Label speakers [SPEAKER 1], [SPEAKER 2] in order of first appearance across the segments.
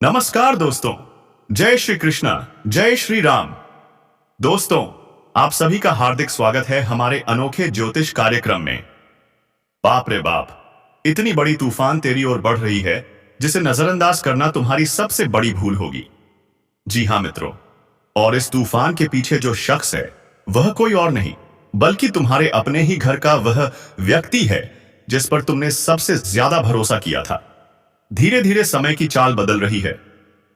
[SPEAKER 1] नमस्कार दोस्तों। जय श्री कृष्णा, जय श्री राम। दोस्तों, आप सभी का हार्दिक स्वागत है हमारे अनोखे ज्योतिष कार्यक्रम में। बाप रे बाप, इतनी बड़ी तूफान तेरी ओर बढ़ रही है जिसे नजरअंदाज करना तुम्हारी सबसे बड़ी भूल होगी। जी हाँ मित्रों, और इस तूफान के पीछे जो शख्स है वह कोई और नहीं बल्कि तुम्हारे अपने ही घर का वह व्यक्ति है जिस पर तुमने सबसे ज्यादा भरोसा किया था। धीरे धीरे समय की चाल बदल रही है।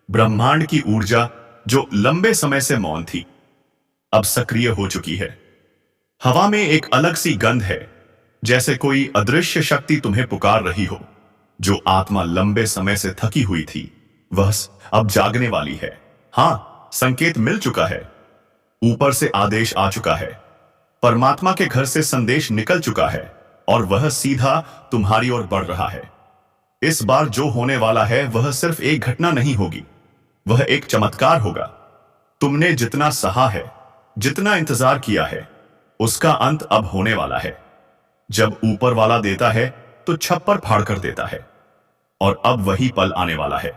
[SPEAKER 1] ब्रह्मांड की ऊर्जा जो लंबे समय से मौन थी अब सक्रिय हो चुकी है। हवा में एक अलग सी गंध है, जैसे कोई अदृश्य शक्ति तुम्हें पुकार रही हो। जो आत्मा लंबे समय से थकी हुई थी वह अब जागने वाली है। हाँ, संकेत मिल चुका है। ऊपर से आदेश आ चुका है। परमात्मा के घर से संदेश निकल चुका है और वह सीधा तुम्हारी ओर बढ़ रहा है। इस बार जो होने वाला है वह सिर्फ एक घटना नहीं होगी, वह एक चमत्कार होगा। तुमने जितना सहा है, जितना इंतजार किया है, उसका अंत अब होने वाला है। जब ऊपर वाला देता है तो छप्पर फाड़ कर देता है, और अब वही पल आने वाला है।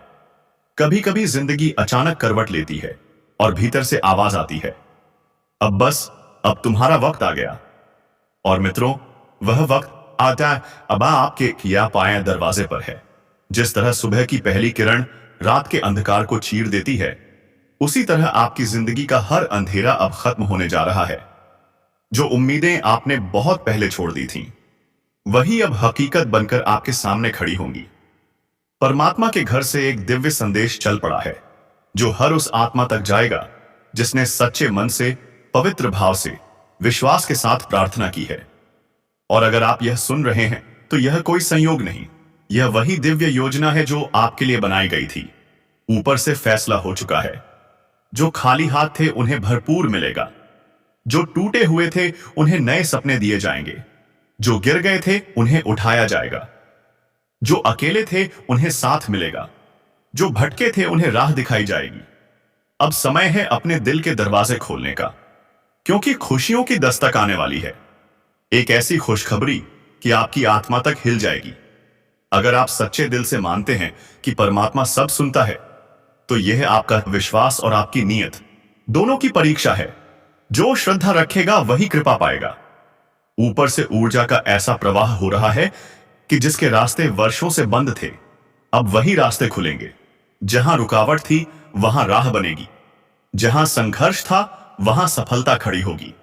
[SPEAKER 1] कभी कभी जिंदगी अचानक करवट लेती है और भीतर से आवाज आती है, अब तुम्हारा वक्त आ गया। और मित्रों, वह वक्त आता अब आपके किया पाए दरवाजे पर है। जिस तरह सुबह की पहली किरण रात के अंधकार को चीर देती है, उसी तरह आपकी जिंदगी का हर अंधेरा अब खत्म होने जा रहा है। जो उम्मीदें आपने बहुत पहले छोड़ दी थीं, वही अब हकीकत बनकर आपके सामने खड़ी होंगी। परमात्मा के घर से एक दिव्य संदेश चल पड़ा है, जो हर उस आत्मा तक जाएगा जिसने सच्चे मन से, पवित्र भाव से, विश्वास के साथ प्रार्थना की है। और अगर आप यह सुन रहे हैं तो यह कोई संयोग नहीं, यह वही दिव्य योजना है जो आपके लिए बनाई गई थी। ऊपर से फैसला हो चुका है। जो खाली हाथ थे उन्हें भरपूर मिलेगा। जो टूटे हुए थे उन्हें नए सपने दिए जाएंगे। जो गिर गए थे उन्हें उठाया जाएगा। जो अकेले थे उन्हें साथ मिलेगा। जो भटके थे उन्हें राह दिखाई जाएगी। अब समय है अपने दिल के दरवाजे खोलने का, क्योंकि खुशियों की दस्तक आने वाली है। एक ऐसी खुशखबरी कि आपकी आत्मा तक हिल जाएगी। अगर आप सच्चे दिल से मानते हैं कि परमात्मा सब सुनता है, तो यह आपका विश्वास और आपकी नीयत दोनों की परीक्षा है। जो श्रद्धा रखेगा वही कृपा पाएगा। ऊपर से ऊर्जा का ऐसा प्रवाह हो रहा है कि जिसके रास्ते वर्षों से बंद थे, अब वही रास्ते खुलेंगे। जहां रुकावट थी वहां राह बनेगी। जहां संघर्ष था वहां सफलता खड़ी होगी।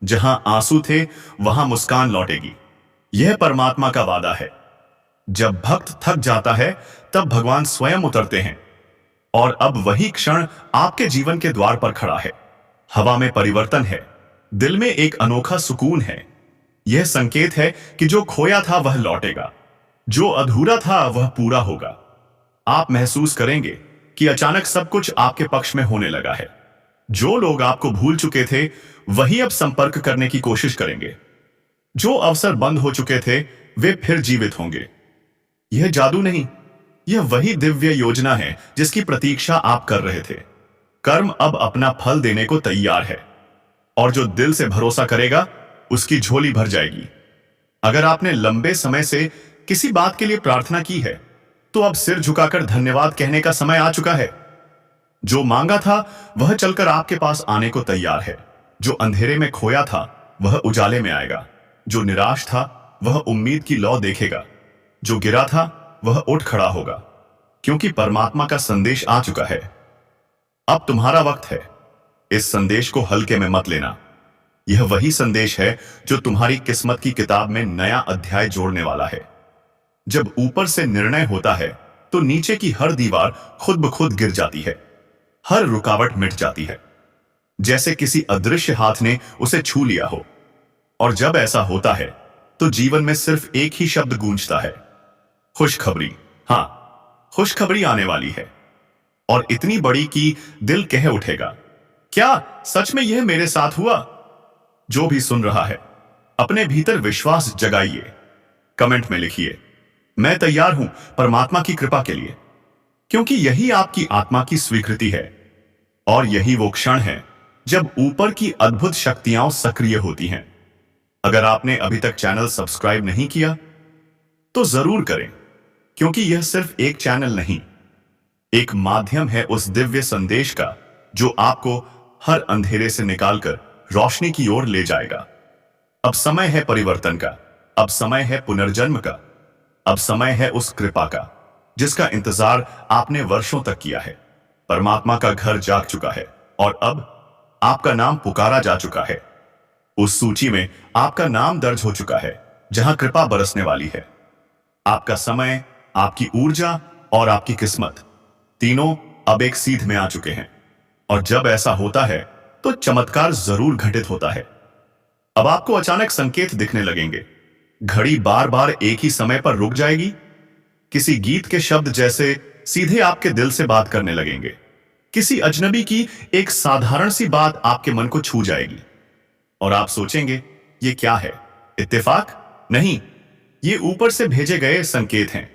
[SPEAKER 1] जहां आंसू थे वहां मुस्कान लौटेगी। यह परमात्मा का वादा है। जब भक्त थक जाता है तब भगवान स्वयं उतरते हैं, और अब वही क्षण आपके जीवन के द्वार पर खड़ा है। हवा में परिवर्तन है, दिल में एक अनोखा सुकून है। यह संकेत है कि जो खोया था वह लौटेगा, जो अधूरा था वह पूरा होगा। आप महसूस करेंगे कि अचानक सब कुछ आपके पक्ष में होने लगा है। जो लोग आपको भूल चुके थे वही अब संपर्क करने की कोशिश करेंगे। जो अवसर बंद हो चुके थे वे फिर जीवित होंगे। यह जादू नहीं, यह वही दिव्य योजना है जिसकी प्रतीक्षा आप कर रहे थे। कर्म अब अपना फल देने को तैयार है, और जो दिल से भरोसा करेगा उसकी झोली भर जाएगी। अगर आपने लंबे समय से किसी बात के लिए प्रार्थना की है, तो अब सिर झुकाकर धन्यवाद कहने का समय आ चुका है। जो मांगा था वह चलकर आपके पास आने को तैयार है। जो अंधेरे में खोया था वह उजाले में आएगा। जो निराश था वह उम्मीद की लौ देखेगा। जो गिरा था वह उठ खड़ा होगा, क्योंकि परमात्मा का संदेश आ चुका है। अब तुम्हारा वक्त है। इस संदेश को हल्के में मत लेना। यह वही संदेश है जो तुम्हारी किस्मत की किताब में नया अध्याय जोड़ने वाला है। जब ऊपर से निर्णय होता है तो नीचे की हर दीवार खुद ब खुद गिर जाती है। हर रुकावट मिट जाती है, जैसे किसी अदृश्य हाथ ने उसे छू लिया हो। और जब ऐसा होता है तो जीवन में सिर्फ एक ही शब्द गूंजता है, खुशखबरी। हाँ, खुशखबरी आने वाली है, और इतनी बड़ी कि दिल कह उठेगा, क्या सच में यह मेरे साथ हुआ? जो भी सुन रहा है, अपने भीतर विश्वास जगाइए। कमेंट में लिखिए, मैं तैयार हूं परमात्मा की कृपा के लिए, क्योंकि यही आपकी आत्मा की स्वीकृति है। और यही वो क्षण है जब ऊपर की अद्भुत शक्तियां सक्रिय होती हैं। अगर आपने अभी तक चैनल सब्सक्राइब नहीं किया तो जरूर करें, क्योंकि यह सिर्फ एक चैनल नहीं, एक माध्यम है उस दिव्य संदेश का जो आपको हर अंधेरे से निकालकर रोशनी की ओर ले जाएगा। अब समय है परिवर्तन का, अब समय है पुनर्जन्म का, अब समय है उस कृपा का जिसका इंतजार आपने वर्षों तक किया है। परमात्मा का घर जाग चुका है और अब आपका नाम पुकारा जा चुका है। उस सूची में आपका नाम दर्ज हो चुका है जहां कृपा बरसने वाली है। आपका समय, आपकी ऊर्जा और आपकी किस्मत तीनों अब एक सीध में आ चुके हैं। और जब ऐसा होता है तो चमत्कार जरूर घटित होता है। अब आपको अचानक संकेत दिखने लगेंगे। घड़ी बार बार एक ही समय पर रुक जाएगी। किसी गीत के शब्द जैसे सीधे आपके दिल से बात करने लगेंगे। किसी अजनबी की एक साधारण सी बात आपके मन को छू जाएगी और आप सोचेंगे ये क्या है, इत्तेफाक? नहीं, ये ऊपर से भेजे गए संकेत हैं।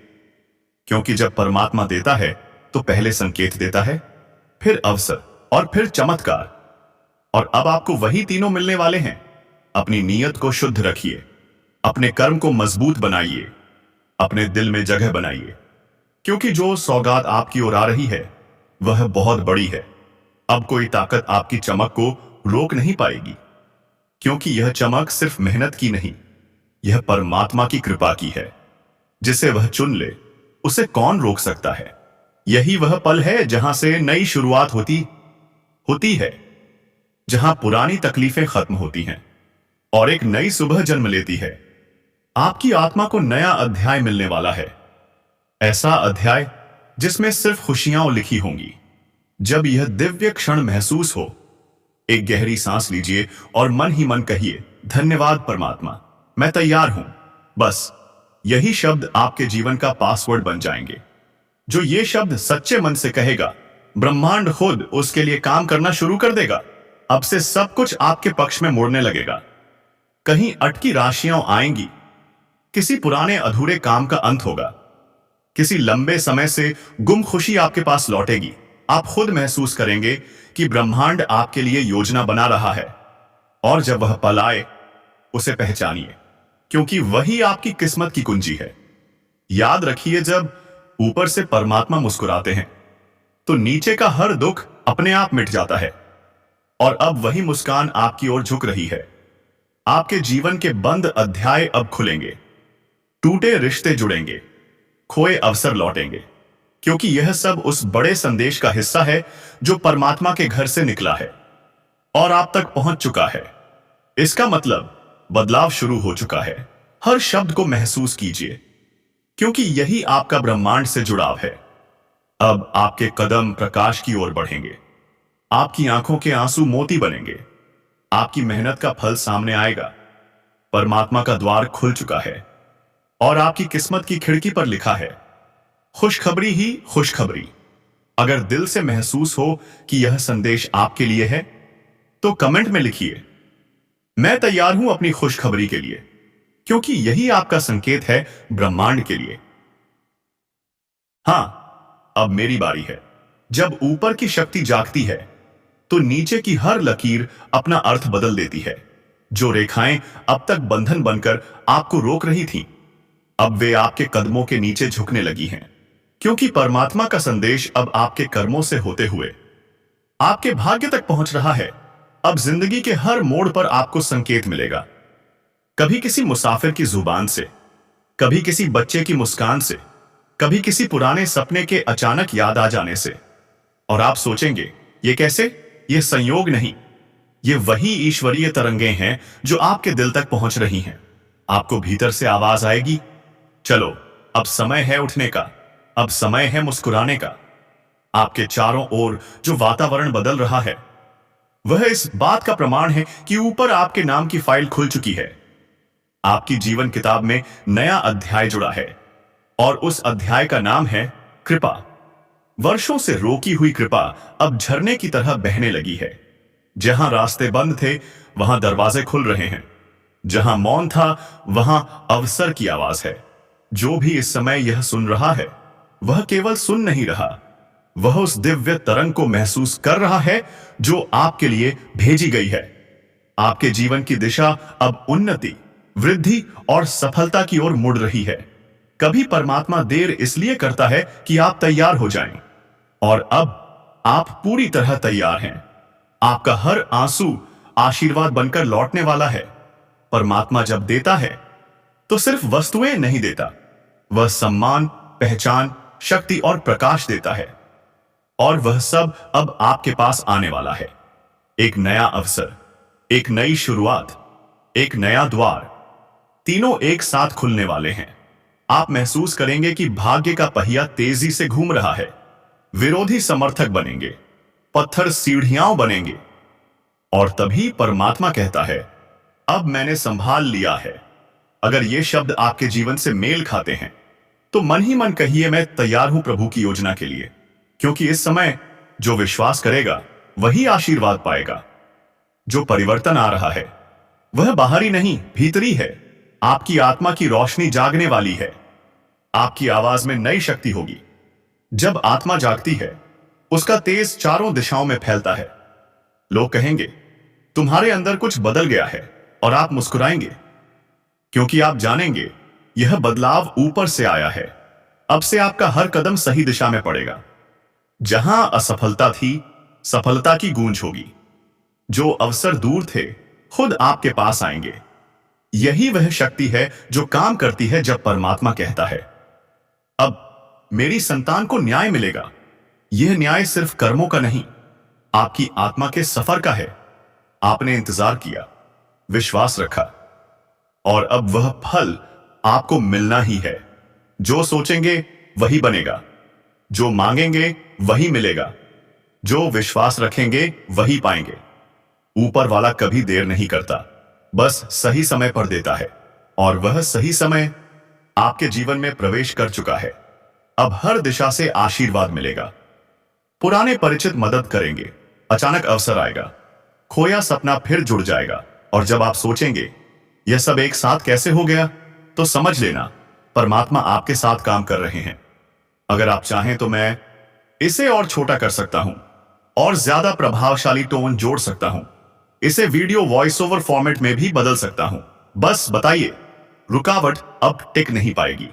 [SPEAKER 1] क्योंकि जब परमात्मा देता है तो पहले संकेत देता है, फिर अवसर और फिर चमत्कार। और अब आपको वही तीनों मिलने वाले हैं। अपनी नीयत को शुद्ध रखिए, अपने कर्म को मजबूत बनाइए, अपने दिल में जगह बनाइए, क्योंकि जो सौगात आपकी ओर आ रही है वह बहुत बड़ी है। अब कोई ताकत आपकी चमक को रोक नहीं पाएगी, क्योंकि यह चमक सिर्फ मेहनत की नहीं, यह परमात्मा की कृपा की है। जिसे वह चुन ले उसे कौन रोक सकता है। यही वह पल है जहां से नई शुरुआत होती है, जहां पुरानी तकलीफें खत्म होती हैं और एक नई सुबह जन्म लेती है। आपकी आत्मा को नया अध्याय मिलने वाला है, ऐसा अध्याय जिसमें सिर्फ खुशियां लिखी होंगी। जब यह दिव्य क्षण महसूस हो, एक गहरी सांस लीजिए और मन ही मन कहिए, धन्यवाद परमात्मा, मैं तैयार हूं। बस यही शब्द आपके जीवन का पासवर्ड बन जाएंगे। जो ये शब्द सच्चे मन से कहेगा, ब्रह्मांड खुद उसके लिए काम करना शुरू कर देगा। अब से सब कुछ आपके पक्ष में मुड़ने लगेगा। कहीं अटकी राशियां आएंगी, किसी पुराने अधूरे काम का अंत होगा, किसी लंबे समय से गुम खुशी आपके पास लौटेगी। आप खुद महसूस करेंगे कि ब्रह्मांड आपके लिए योजना बना रहा है। और जब वह पल आए, उसे पहचानिए, क्योंकि वही आपकी किस्मत की कुंजी है। याद रखिए, जब ऊपर से परमात्मा मुस्कुराते हैं तो नीचे का हर दुख अपने आप मिट जाता है। और अब वही मुस्कान आपकी ओर झुक रही है। आपके जीवन के बंद अध्याय अब खुलेंगे, टूटे रिश्ते जुड़ेंगे, खोए अवसर लौटेंगे, क्योंकि यह सब उस बड़े संदेश का हिस्सा है जो परमात्मा के घर से निकला है और आप तक पहुंच चुका है। इसका मतलब बदलाव शुरू हो चुका है। हर शब्द को महसूस कीजिए, क्योंकि यही आपका ब्रह्मांड से जुड़ाव है। अब आपके कदम प्रकाश की ओर बढ़ेंगे, आपकी आंखों के आंसू मोती बनेंगे, आपकी मेहनत का फल सामने आएगा। परमात्मा का द्वार खुल चुका है और आपकी किस्मत की खिड़की पर लिखा है, खुशखबरी ही खुशखबरी। अगर दिल से महसूस हो कि यह संदेश आपके लिए है तो कमेंट में लिखिए, मैं तैयार हूं अपनी खुशखबरी के लिए, क्योंकि यही आपका संकेत है ब्रह्मांड के लिए। हां, अब मेरी बारी है। जब ऊपर की शक्ति जागती है तो नीचे की हर लकीर अपना अर्थ बदल देती है। जो रेखाएं अब तक बंधन बनकर आपको रोक रही थीं, अब वे आपके कदमों के नीचे झुकने लगी हैं, क्योंकि परमात्मा का संदेश अब आपके कर्मों से होते हुए आपके भाग्य तक पहुंच रहा है। अब जिंदगी के हर मोड़ पर आपको संकेत मिलेगा, कभी किसी मुसाफिर की जुबान से, कभी किसी बच्चे की मुस्कान से, कभी किसी पुराने सपने के अचानक याद आ जाने से। और आप सोचेंगे, ये कैसे? ये संयोग नहीं, ये वही ईश्वरीय तरंगें हैं जो आपके दिल तक पहुंच रही हैं। आपको भीतर से आवाज आएगी, चलो अब समय है उठने का, अब समय है मुस्कुराने का। आपके चारों ओर जो वातावरण बदल रहा है वह इस बात का प्रमाण है कि ऊपर आपके नाम की फाइल खुल चुकी है। आपकी जीवन किताब में नया अध्याय जुड़ा है और उस अध्याय का नाम है कृपा। वर्षों से रोकी हुई कृपा अब झरने की तरह बहने लगी है। जहां रास्ते बंद थे वहां दरवाजे खुल रहे हैं, जहां मौन था वहां अवसर की आवाज है। जो भी इस समय यह सुन रहा है वह केवल सुन नहीं रहा, वह उस दिव्य तरंग को महसूस कर रहा है जो आपके लिए भेजी गई है। आपके जीवन की दिशा अब उन्नति, वृद्धि और सफलता की ओर मुड़ रही है। कभी परमात्मा देर इसलिए करता है कि आप तैयार हो जाएं, और अब आप पूरी तरह तैयार हैं। आपका हर आंसू आशीर्वाद बनकर लौटने वाला है। परमात्मा जब देता है तो सिर्फ वस्तुएं नहीं देता, वह सम्मान, पहचान, शक्ति और प्रकाश देता है। और वह सब अब आपके पास आने वाला है। एक नया अवसर, एक नई शुरुआत, एक नया द्वार, तीनों एक साथ खुलने वाले हैं। आप महसूस करेंगे कि भाग्य का पहिया तेजी से घूम रहा है। विरोधी समर्थक बनेंगे, पत्थर सीढ़ियां बनेंगे। और तभी परमात्मा कहता है, अब मैंने संभाल लिया है। अगर ये शब्द आपके जीवन से मेल खाते हैं तो मन ही मन कहिए, मैं तैयार हूं प्रभु की योजना के लिए। क्योंकि इस समय जो विश्वास करेगा वही आशीर्वाद पाएगा। जो परिवर्तन आ रहा है वह बाहरी नहीं, भीतरी है। आपकी आत्मा की रोशनी जागने वाली है। आपकी आवाज में नई शक्ति होगी। जब आत्मा जागती है उसका तेज चारों दिशाओं में फैलता है। लोग कहेंगे, तुम्हारे अंदर कुछ बदल गया है, और आप मुस्कुराएंगे क्योंकि आप जानेंगे यह बदलाव ऊपर से आया है। अब से आपका हर कदम सही दिशा में पड़ेगा। जहां असफलता थी, सफलता की गूंज होगी। जो अवसर दूर थे खुद आपके पास आएंगे। यही वह शक्ति है जो काम करती है जब परमात्मा कहता है, अब मेरी संतान को न्याय मिलेगा। यह न्याय सिर्फ कर्मों का नहीं, आपकी आत्मा के सफर का है। आपने इंतजार किया, विश्वास रखा, और अब वह फल आपको मिलना ही है। जो सोचेंगे वही बनेगा, जो मांगेंगे वही मिलेगा, जो विश्वास रखेंगे वही पाएंगे। ऊपर वाला कभी देर नहीं करता, बस सही समय पर देता है। और वह सही समय आपके जीवन में प्रवेश कर चुका है। अब हर दिशा से आशीर्वाद मिलेगा। पुराने परिचित मदद करेंगे, अचानक अवसर आएगा, खोया सपना फिर जुड़ जाएगा। और जब आप सोचेंगे यह सब एक साथ कैसे हो गया, तो समझ लेना परमात्मा आपके साथ काम कर रहे हैं। अगर आप चाहें तो मैं इसे और छोटा कर सकता हूं, और ज्यादा प्रभावशाली टोन जोड़ सकता हूं। इसे वीडियो वॉइस ओवर फॉर्मेट में भी बदल सकता हूं। बस बताइए, रुकावट अब टिक नहीं पाएगी।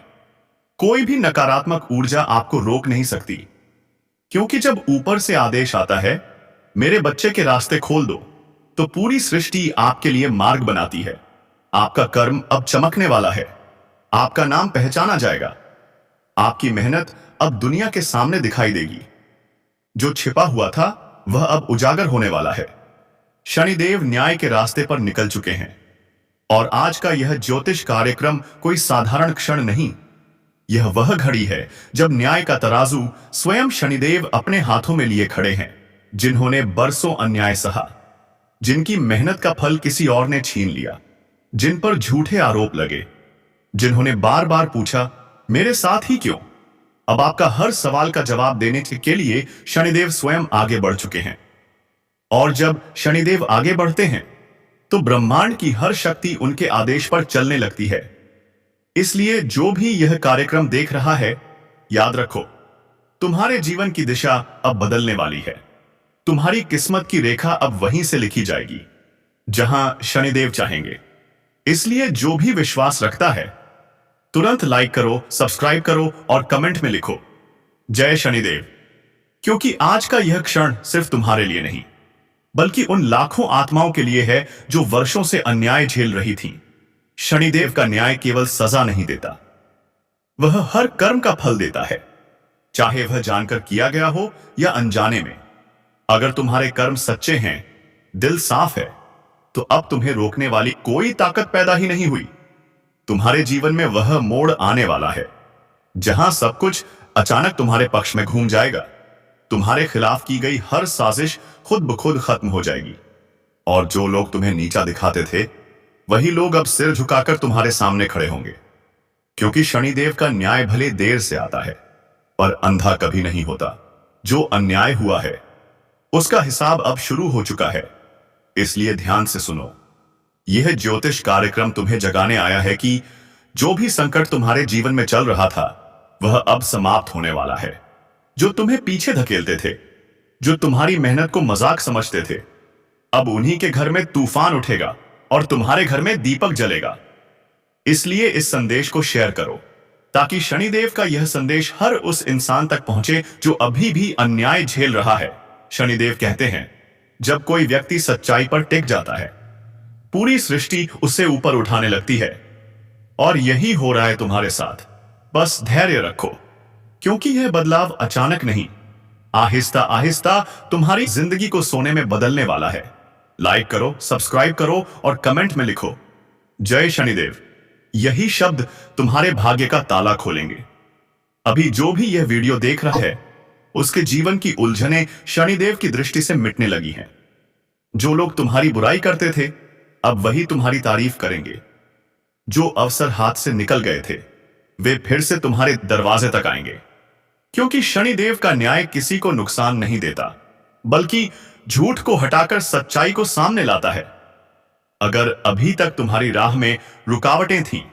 [SPEAKER 1] कोई भी नकारात्मक ऊर्जा आपको रोक नहीं सकती, क्योंकि जब ऊपर से आदेश आता है, मेरे बच्चे के रास्ते खोल दो, तो पूरी सृष्टि आपके लिए मार्ग बनाती है। आपका कर्म अब चमकने वाला है। आपका नाम पहचाना जाएगा। आपकी मेहनत अब दुनिया के सामने दिखाई देगी। जो छिपा हुआ था वह अब उजागर होने वाला है। शनिदेव न्याय के रास्ते पर निकल चुके हैं। और आज का यह ज्योतिष कार्यक्रम कोई साधारण क्षण नहीं, यह वह घड़ी है जब न्याय का तराजू स्वयं शनिदेव अपने हाथों में लिए खड़े हैं। जिन्होंने बरसों अन्याय सहा, जिनकी मेहनत का फल किसी और ने छीन लिया, जिन पर झूठे आरोप लगे, जिन्होंने बार बार पूछा, मेरे साथ ही क्यों। अब आपका हर सवाल का जवाब देने के लिए शनिदेव स्वयं आगे बढ़ चुके हैं। और जब शनिदेव आगे बढ़ते हैं तो ब्रह्मांड की हर शक्ति उनके आदेश पर चलने लगती है। इसलिए जो भी यह कार्यक्रम देख रहा है, याद रखो, तुम्हारे जीवन की दिशा अब बदलने वाली है। तुम्हारी किस्मत की रेखा अब वहीं से लिखी जाएगी जहां शनिदेव चाहेंगे। इसलिए जो भी विश्वास रखता है, तुरंत लाइक करो, सब्सक्राइब करो और कमेंट में लिखो, जय शनिदेव। क्योंकि आज का यह क्षण सिर्फ तुम्हारे लिए नहीं, बल्कि उन लाखों आत्माओं के लिए है जो वर्षों से अन्याय झेल रही थीं। शनिदेव का न्याय केवल सजा नहीं देता, वह हर कर्म का फल देता है, चाहे वह जानकर किया गया हो या अनजाने में। अगर तुम्हारे कर्म सच्चे हैं, दिल साफ है, तो अब तुम्हें रोकने वाली कोई ताकत पैदा ही नहीं हुई। तुम्हारे जीवन में वह मोड़ आने वाला है जहां सब कुछ अचानक तुम्हारे पक्ष में घूम जाएगा। तुम्हारे खिलाफ की गई हर साजिश खुद ब खुद खत्म हो जाएगी। और जो लोग तुम्हें नीचा दिखाते थे, वही लोग अब सिर झुकाकर तुम्हारे सामने खड़े होंगे। क्योंकि शनिदेव का न्याय भले देर से आता है, पर अंधा कभी नहीं होता। जो अन्याय हुआ है उसका हिसाब अब शुरू हो चुका है। इसलिए ध्यान से सुनो, यह ज्योतिष कार्यक्रम तुम्हें जगाने आया है कि जो भी संकट तुम्हारे जीवन में चल रहा था, वह अब समाप्त होने वाला है। जो तुम्हें पीछे धकेलते थे, जो तुम्हारी मेहनत को मजाक समझते थे, अब उन्हीं के घर में तूफान उठेगा और तुम्हारे घर में दीपक जलेगा। इसलिए इस संदेश को शेयर करो, ताकि शनिदेव का यह संदेश हर उस इंसान तक पहुंचे जो अभी भी अन्याय झेल रहा है। शनिदेव कहते हैं, जब कोई व्यक्ति सच्चाई पर टिक जाता है, पूरी सृष्टि उससे ऊपर उठाने लगती है। और यही हो रहा है तुम्हारे साथ। बस धैर्य रखो, क्योंकि यह बदलाव अचानक नहीं, आहिस्ता आहिस्ता तुम्हारी जिंदगी को सोने में बदलने वाला है। लाइक करो, सब्सक्राइब करो और कमेंट में लिखो, जय शनिदेव। यही शब्द तुम्हारे भाग्य का ताला खोलेंगे। अभी जो भी यह वीडियो देख रहा है, उसके जीवन की उलझनें शनिदेव की दृष्टि से मिटने लगी हैं। जो लोग तुम्हारी बुराई करते थे, अब वही तुम्हारी तारीफ करेंगे। जो अवसर हाथ से निकल गए थे, वे फिर से तुम्हारे दरवाजे तक आएंगे। क्योंकि शनिदेव का न्याय किसी को नुकसान नहीं देता, बल्कि झूठ को हटाकर सच्चाई को सामने लाता है। अगर अभी तक तुम्हारी राह में रुकावटें थीं,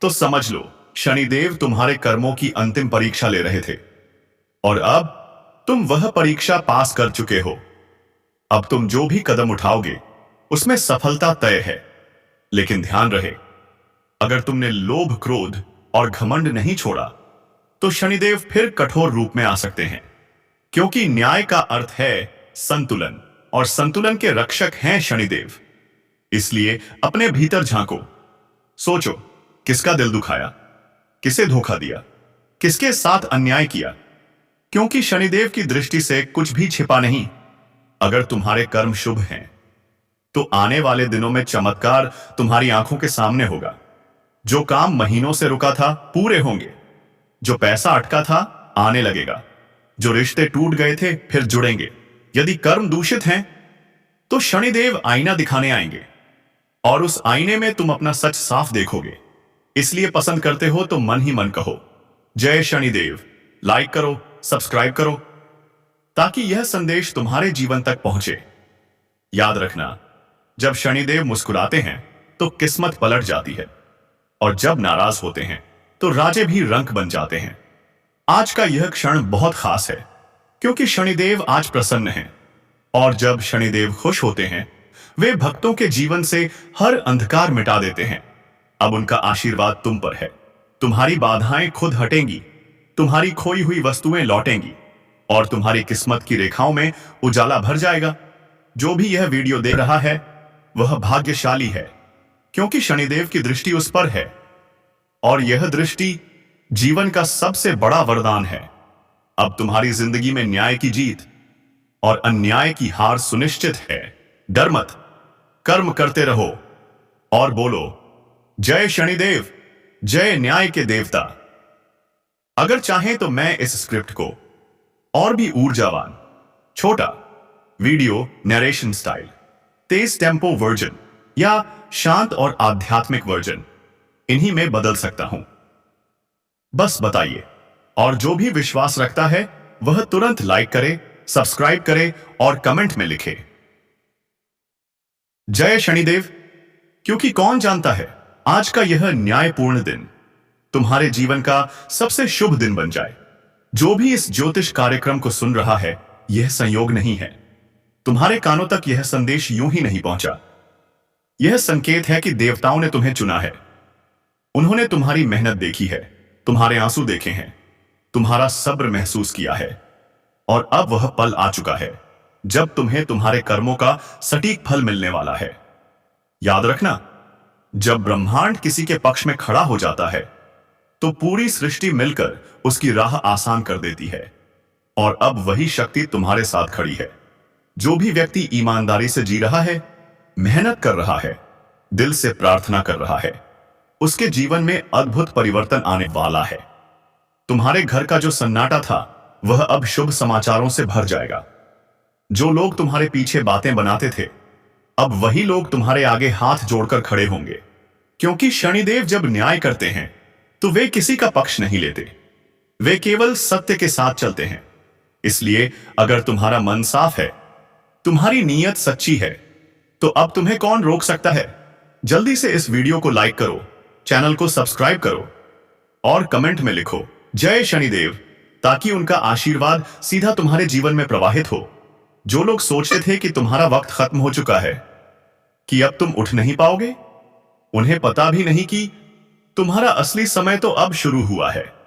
[SPEAKER 1] तो समझ लो शनिदेव तुम्हारे कर्मों की अंतिम परीक्षा ले रहे थे। और अब तुम वह परीक्षा पास कर चुके हो। अब तुम जो भी कदम उठाओगे, उसमें सफलता तय है। लेकिन ध्यान रहे, अगर तुमने लोभ, क्रोध और घमंड नहीं छोड़ा, तो शनिदेव फिर कठोर रूप में आ सकते हैं। क्योंकि न्याय का अर्थ है संतुलन, और संतुलन के रक्षक हैं शनिदेव। इसलिए अपने भीतर झांको, सोचो, किसका दिल दुखाया, किसे धोखा दिया, किसके साथ अन्याय किया। क्योंकि शनिदेव की दृष्टि से कुछ भी छिपा नहीं। अगर तुम्हारे कर्म शुभ हैं, तो आने वाले दिनों में चमत्कार तुम्हारी आंखों के सामने होगा। जो काम महीनों से रुका था, पूरे होंगे। जो पैसा अटका था, आने लगेगा। जो रिश्ते टूट गए थे, फिर जुड़ेंगे। यदि कर्म दूषित हैं, तो शनिदेव आईना दिखाने आएंगे, और उस आईने में तुम अपना सच साफ देखोगे। इसलिए पसंद करते हो तो मन ही मन कहो, जय शनिदेव। लाइक करो, सब्सक्राइब करो, ताकि यह संदेश तुम्हारे जीवन तक पहुंचे। याद रखना, जब शनिदेव मुस्कुराते हैं तो किस्मत पलट जाती है, और जब नाराज होते हैं तो राजे भी रंक बन जाते हैं। आज का यह क्षण बहुत खास है, क्योंकि शनिदेव आज प्रसन्न हैं। और जब शनिदेव खुश होते हैं, वे भक्तों के जीवन से हर अंधकार मिटा देते हैं। अब उनका आशीर्वाद तुम पर है। तुम्हारी बाधाएं खुद हटेंगी, तुम्हारी खोई हुई वस्तुएं लौटेंगी, और तुम्हारी किस्मत की रेखाओं में उजाला भर जाएगा। जो भी यह वीडियो देख रहा है, वह भाग्यशाली है, क्योंकि शनिदेव की दृष्टि उस पर है। और यह दृष्टि जीवन का सबसे बड़ा वरदान है। अब तुम्हारी जिंदगी में न्याय की जीत और अन्याय की हार सुनिश्चित है। डर मत, कर्म करते रहो और बोलो, जय शनिदेव, जय न्याय के देवता। अगर चाहें तो मैं इस स्क्रिप्ट को और भी ऊर्जावान, छोटा, वीडियो नरेशन स्टाइल, तेज टेम्पो वर्जन या शांत और आध्यात्मिक वर्जन, इन्हीं में बदल सकता हूं। बस बताइए, और जो भी विश्वास रखता है वह तुरंत लाइक करे, सब्सक्राइब करे और कमेंट में लिखे, जय शनिदेव। क्योंकि कौन जानता है, आज का यह न्यायपूर्ण दिन तुम्हारे जीवन का सबसे शुभ दिन बन जाए। जो भी इस ज्योतिष कार्यक्रम को सुन रहा है, यह संयोग नहीं है। तुम्हारे कानों तक यह संदेश यूं ही नहीं पहुंचा। यह संकेत है कि देवताओं ने तुम्हें चुना है। उन्होंने तुम्हारी मेहनत देखी है, तुम्हारे आंसू देखे हैं, तुम्हारा सब्र महसूस किया है, और अब वह पल आ चुका है जब तुम्हें तुम्हारे कर्मों का सटीक फल मिलने वाला है। याद रखना, जब ब्रह्मांड किसी के पक्ष में खड़ा हो जाता है, तो पूरी सृष्टि मिलकर उसकी राह आसान कर देती है। और अब वही शक्ति तुम्हारे साथ खड़ी है। जो भी व्यक्ति ईमानदारी से जी रहा है, मेहनत कर रहा है, दिल से प्रार्थना कर रहा है, उसके जीवन में अद्भुत परिवर्तन आने वाला है। तुम्हारे घर का जो सन्नाटा था, वह अब शुभ समाचारों से भर जाएगा। जो लोग तुम्हारे पीछे बातें बनाते थे, अब वही लोग तुम्हारे आगे हाथ जोड़कर खड़े होंगे। क्योंकि शनिदेव जब न्याय करते हैं, तो वे किसी का पक्ष नहीं लेते, वे केवल सत्य के साथ चलते हैं। इसलिए अगर तुम्हारा मन साफ है, तुम्हारी नीयत सच्ची है, तो अब तुम्हें कौन रोक सकता है। जल्दी से इस वीडियो को लाइक करो, चैनल को सब्सक्राइब करो और कमेंट में लिखो, जय शनिदेव, ताकि उनका आशीर्वाद सीधा तुम्हारे जीवन में प्रवाहित हो। जो लोग सोचते थे कि तुम्हारा वक्त खत्म हो चुका है, कि अब तुम उठ नहीं पाओगे, उन्हें पता भी नहीं कि तुम्हारा असली समय तो अब शुरू हुआ है।